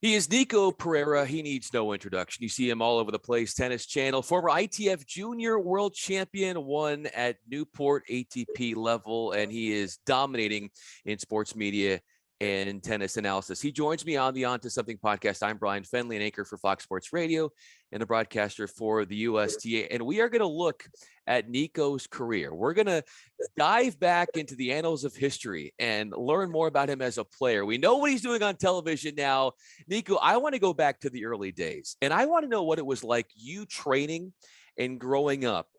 He is Nico Pereira. He needs no introduction. You see him all over the place. Tennis Channel, former ITF Junior World Champion, won at Newport ATP level, and he is dominating in sports media and tennis analysis. He joins me on the On to Something podcast. I'm Bryan Fenley, an anchor for Fox Sports Radio and a broadcaster for the USTA. And we are going to look at Nico's career. We're going to dive back into the annals of history and learn more about him as a player. We know what he's doing on television now. Nico, I want to go back to the early days, and I want to know what it was like you training and growing up,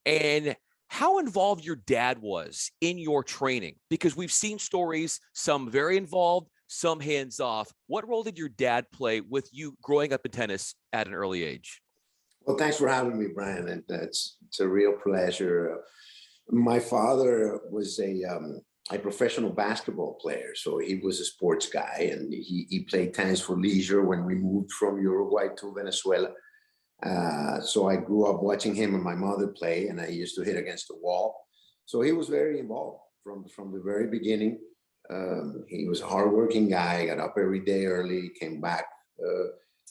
and how involved your dad was in your training, because we've seen stories, some very involved, some hands off. What role did your dad play with you growing up in tennis at an early age? Well, thanks for having me, Bryan. And it's a real pleasure. My father was a professional basketball player, so he was a sports guy, and he played tennis for leisure when we moved from Uruguay to Venezuela. So I grew up watching him and my mother play, and I used to hit against the wall. So he was very involved from the very beginning. He was a hardworking guy, got up every day early, came back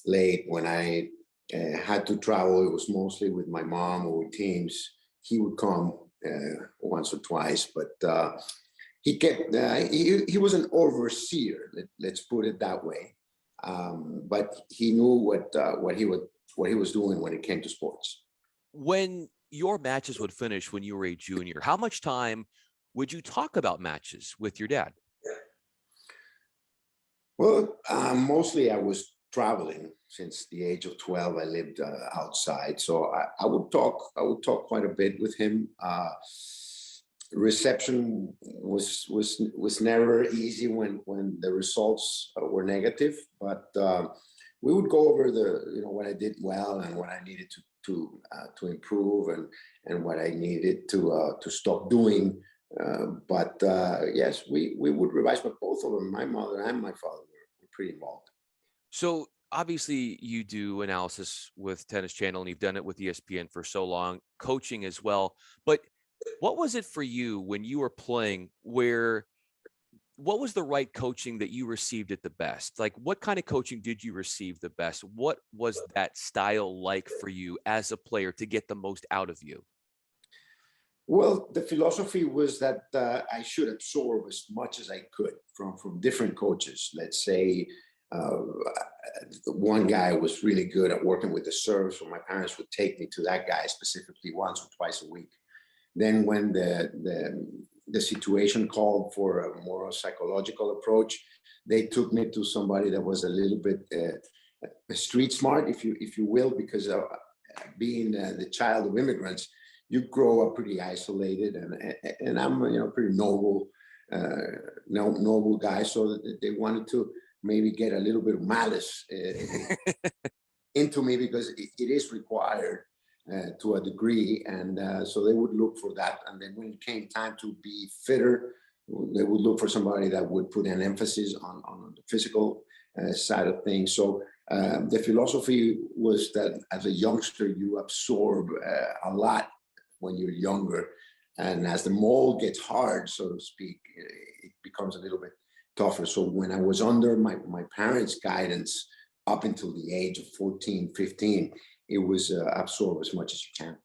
late. When I had to travel, it was mostly with my mom or with teams. He would come once or twice, but he kept, he was an overseer, let's put it that way. But he knew what he was doing when it came to sports. When your matches would finish when you were a junior, how much time would you talk about matches with your dad? Well, mostly I was traveling. Since the age of 12, I lived outside, so I would talk quite a bit with him. Reception was never easy when the results were negative, but we would go over what I did well and what I needed to improve, and what I needed to stop doing. But yes, we would revise. But both of them, my mother and my father, were pretty involved. So obviously you do analysis with Tennis Channel, and you've done it with ESPN for so long, coaching as well. But what was it for you when you were playing? What was the right coaching that you received at the best? Like, what kind of coaching did you receive the best? What was that style like for you as a player to get the most out of you? Well, the philosophy was that I should absorb as much as I could from different coaches. Let's say one guy was really good at working with the serve, so my parents would take me to that guy specifically once or twice a week. Then when the situation called for a more psychological approach, they took me to somebody that was a little bit street smart, if you will, because being the child of immigrants, you grow up pretty isolated, and I'm pretty noble guy, so they wanted to maybe get a little bit of malice into me, because it is required to a degree, and so they would look for that. And then when it came time to be fitter, they would look for somebody that would put an emphasis on the physical side of things. So the philosophy was that as a youngster, you absorb a lot when you're younger, and as the mold gets hard, so to speak, it becomes a little bit tougher. So when I was under my parents' guidance up until the age of 14, 15, it was absorb as much as you can.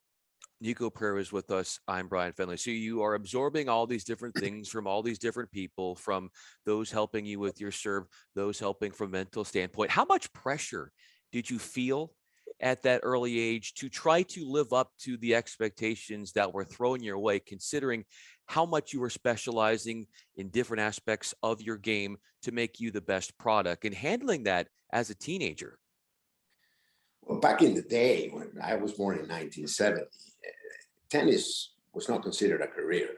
Nico Pereira is with us. I'm Bryan Fenley. So you are absorbing all these different things from all these different people, from those helping you with your serve, those helping from a mental standpoint. How much pressure did you feel at that early age to try to live up to the expectations that were thrown your way, considering how much you were specializing in different aspects of your game to make you the best product, and handling that as a teenager? Well, back in the day, when I was born in 1970, tennis was not considered a career.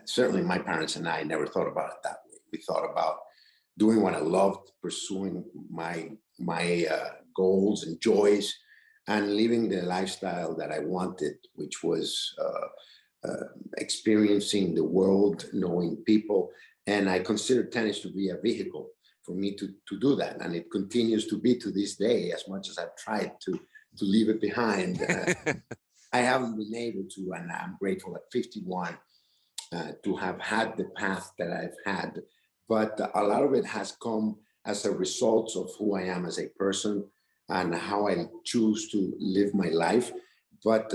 Certainly my parents and I never thought about it that way. We thought about doing what I loved, pursuing my goals and joys, and living the lifestyle that I wanted, which was experiencing the world, knowing people. And I consider tennis to be a vehicle for me to do that. And it continues to be to this day, as much as I've tried to leave it behind. I haven't been able to, and I'm grateful at 51 to have had the path that I've had. But a lot of it has come as a result of who I am as a person and how I choose to live my life. But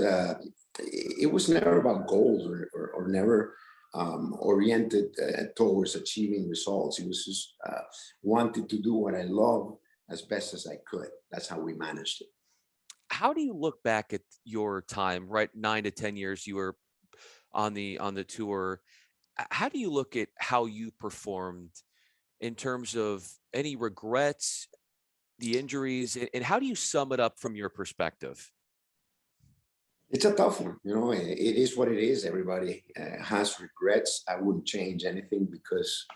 it was never about goals or never oriented towards achieving results. It was just wanted to do what I love as best as I could. That's how we managed it. How do you look back at your time, right? 9 to 10 years you were on the tour. How do you look at how you performed in terms of any regrets, the injuries, and how do you sum it up from your perspective? It's a tough one. It is what it is. Everybody has regrets. I wouldn't change anything because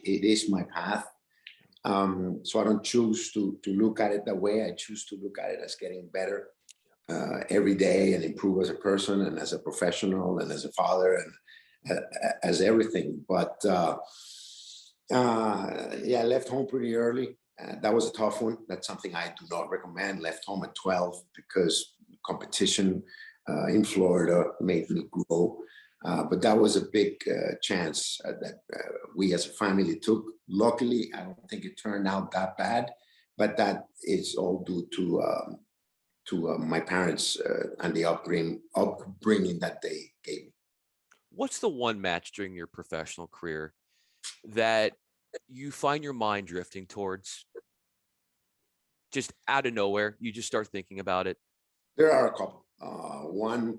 it is my path. So I don't choose to look at it that way. I choose to look at it as getting better every day and improve as a person and as a professional and as a father and as everything. But yeah, I left home pretty early. That was a tough one. That's something I do not recommend. Left home at 12 because competition in Florida made me grow. But that was a big chance that we as a family took. Luckily, I don't think it turned out that bad, but that is all due to my parents and the upbringing that they gave me. What's the one match during your professional career that you find your mind drifting towards just out of nowhere? You just start thinking about it. There are a couple. One,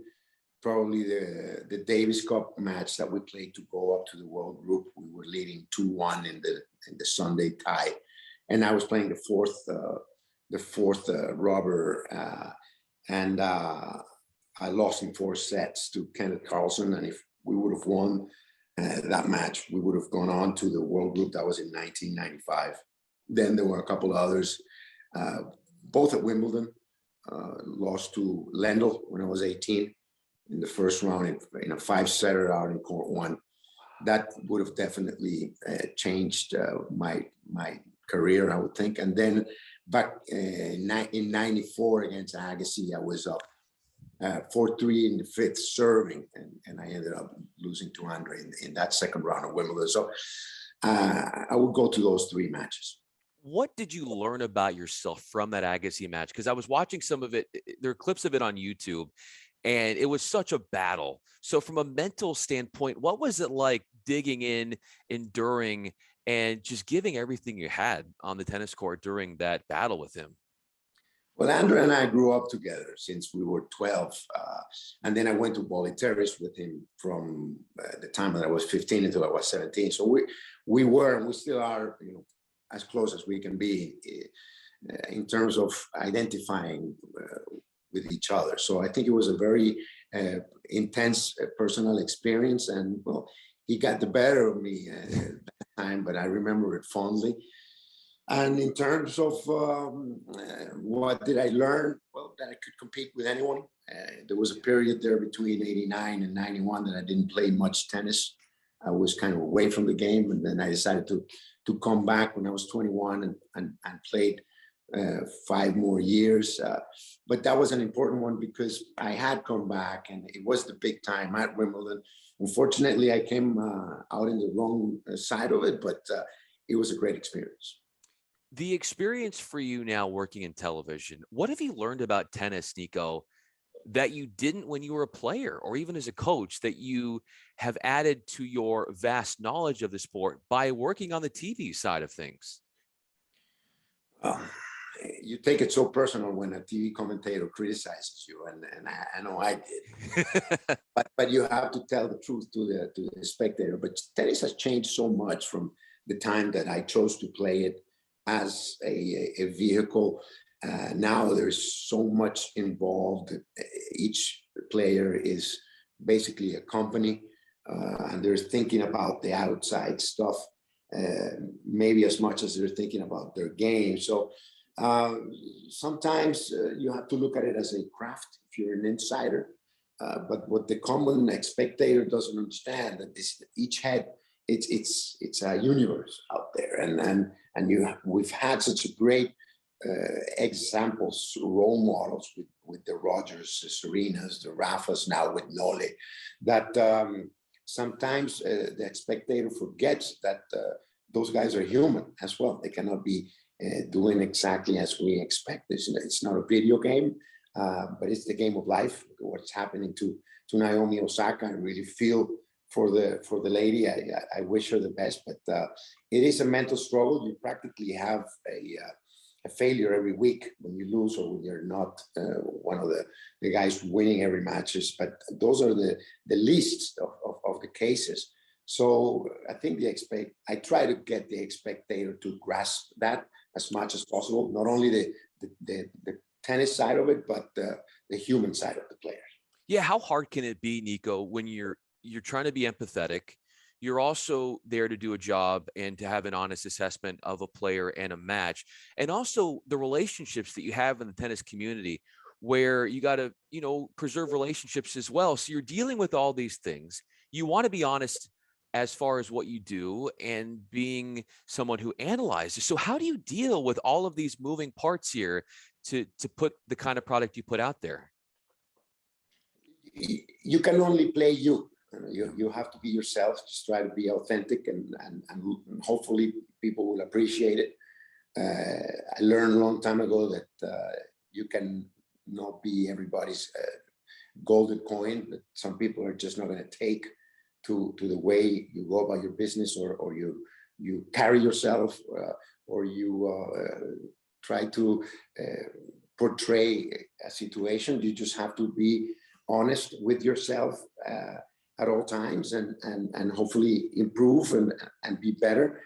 probably the Davis Cup match that we played to go up to the World Group. We were leading 2-1 in the Sunday tie, and I was playing the fourth rubber, and I lost in 4 sets to Kenneth Carlson. And if we would have won that match, we would have gone on to the World Group. That was in 1995. Then there were a couple of others, both at Wimbledon. Lost to Lendl when I was 18 in the first round in a 5-setter out in court 1. That would have definitely changed my career, I would think. And then back in 94 against Agassi, I was up 4-3 in the 5th serving, and I ended up losing to Andre in that second round of Wimbledon. So I would go to those 3 matches. What did you learn about yourself from that Agassi match? Because I was watching some of it. There are clips of it on YouTube, and it was such a battle. So from a mental standpoint, what was it like digging in, enduring, and just giving everything you had on the tennis court during that battle with him? Well, Andrew and I grew up together since we were 12. And then I went to Volley Terrace with him from the time that I was 15 until I was 17. So we were, and we still are, as close as we can be in terms of identifying with each other. So I think it was a very intense personal experience. And well, he got the better of me at that time, but I remember it fondly. And in terms of what did I learn? Well, that I could compete with anyone. There was a period there between 89 and 91 that I didn't play much tennis. I was kind of away from the game, and then I decided to come back when I was 21 and played 5 more years. But that was an important one because I had come back, and it was the big time at Wimbledon. Unfortunately, I came out in the wrong side of it, but it was a great experience. The experience for you now working in television, what have you learned about tennis, Nico, that you didn't when you were a player or even as a coach that you have added to your vast knowledge of the sport by working on the TV side of things? You take it so personal when a TV commentator criticizes you, and I know I did, but you have to tell the truth to the spectator. But tennis has changed so much from the time that I chose to play it as a vehicle. Now there's so much involved. Each player is basically a company, and they're thinking about the outside stuff, maybe as much as they're thinking about their game. So sometimes you have to look at it as a craft if you're an insider. But what the common spectator doesn't understand, that each head, it's a universe out there, and we've had such a great examples, role models with the Rogers, the Serenas, the Rafas, now with Nole, that sometimes the spectator forgets that those guys are human as well. They cannot be doing exactly as we expect. It's not a video game, but it's the game of life. What's happening to Naomi Osaka, I really feel for the lady. I wish her the best, but it is a mental struggle. You practically have a failure every week when you lose or when you're not one of the guys winning every matches. But those are the least of the cases. So I think I try to get the spectator to grasp that as much as possible. Not only the tennis side of it, but the human side of the player. Yeah, how hard can it be, Nico, when you're trying to be empathetic? You're also there to do a job and to have an honest assessment of a player and a match, and also the relationships that you have in the tennis community, where you got to, preserve relationships as well. So you're dealing with all these things. You want to be honest as far as what you do and being someone who analyzes. So how do you deal with all of these moving parts here to put the kind of product you put out there? You can only play you. You have to be yourself. Just try to be authentic, and hopefully people will appreciate it. I learned a long time ago that you can not be everybody's golden coin. That some people are just not going to take to the way you go about your business, or you carry yourself, or you try to portray a situation. You just have to be honest with yourself at all times, and hopefully improve and be better.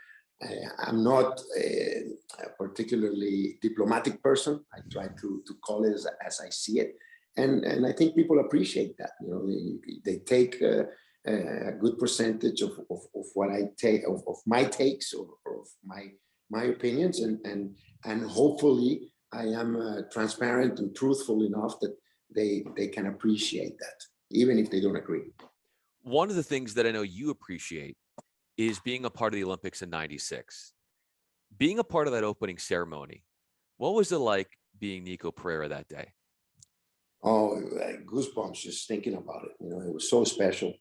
I'm not a particularly diplomatic person. I try to call it as I see it, and I think people appreciate that. They take a good percentage of what I take, of my takes, or of my opinions, and hopefully I am transparent and truthful enough that they can appreciate that, even if they don't agree. One of the things that I know you appreciate is being a part of the Olympics in '96. Being a part of that opening ceremony, what was it like being Nico Pereira that day? Oh, goosebumps just thinking about it. It was so special.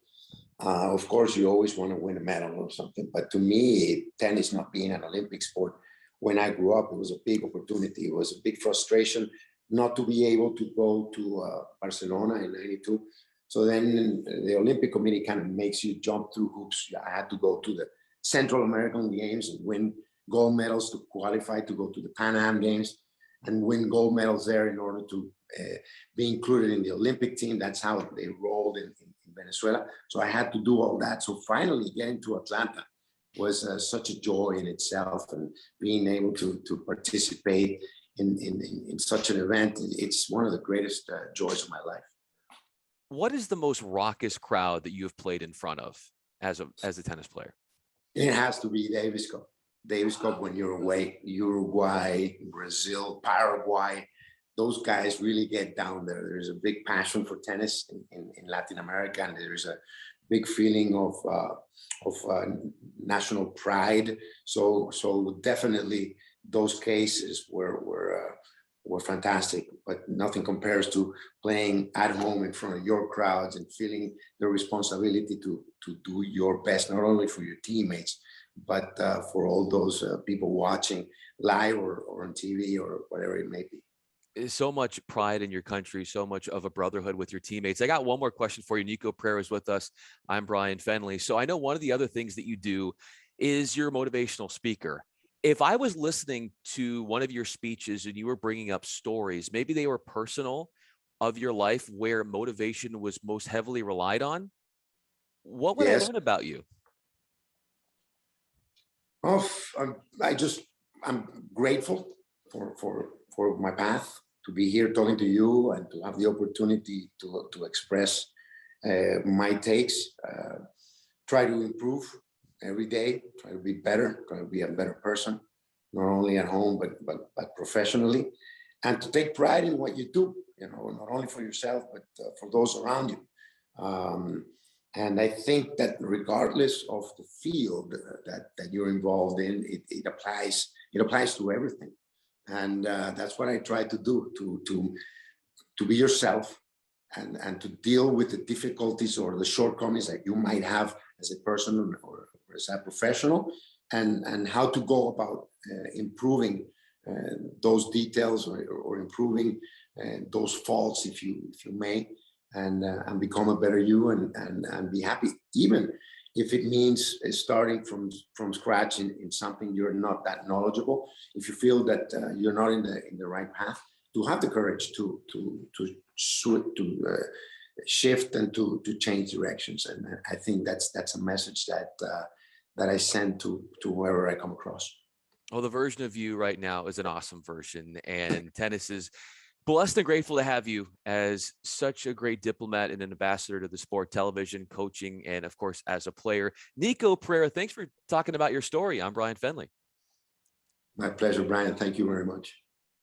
Of course, you always want to win a medal or something, but to me, tennis not being an Olympic sport, when I grew up, it was a big opportunity. It was a big frustration not to be able to go to Barcelona in '92. So then the Olympic Committee kind of makes you jump through hoops. I had to go to the Central American Games and win gold medals to qualify to go to the Pan Am Games, and win gold medals there in order to be included in the Olympic team. That's how they rolled in Venezuela. So I had to do all that. So finally getting to Atlanta was such a joy in itself, and being able to participate in such an event, it's one of the greatest joys of my life. What is the most raucous crowd that you have played in front of as a tennis player? It has to be Davis Cup. Davis Cup when you're away. Uruguay, Brazil, Paraguay, those guys really get down there. There's a big passion for tennis in Latin America, and there's a big feeling of national pride. So definitely those cases were fantastic, but nothing compares to playing at home in front of your crowds and feeling the responsibility to do your best, not only for your teammates, but for all those people watching live or on TV or whatever it may be. So much pride in your country, so much of a brotherhood with your teammates. I got one more question for you. Nico Pereira is with us. I'm Bryan Fenley. So I know one of the other things that you do is you're a motivational speaker. If I was listening to one of your speeches and you were bringing up stories, maybe they were personal of your life where motivation was most heavily relied on, what would I learn about you? Oh, I'm grateful for my path, to be here talking to you and to have the opportunity to express my takes. Try to improve every day, try to be better, try to be a better person, not only at home, but professionally, and to take pride in what you do, not only for yourself, but for those around you. And I think that regardless of the field that you're involved in, it applies to everything. And that's what I try to do, to be yourself, and to deal with the difficulties or the shortcomings that you might have as a person or as a professional, and how to go about improving those details or improving those faults, if you may, and become a better you and be happy, even if it means starting from scratch in something you're not that knowledgeable. If you feel that you're not in the right path, to have the courage to shift and to change directions. And I think that's a message that I send to whoever I come across. Well, the version of you right now is an awesome version, and tennis is blessed and grateful to have you as such a great diplomat and an ambassador to the sport, television, coaching, and of course, as a player. Nico Pereira, thanks for talking about your story. I'm Bryan Fenley. My pleasure, Bryan. Thank you very much.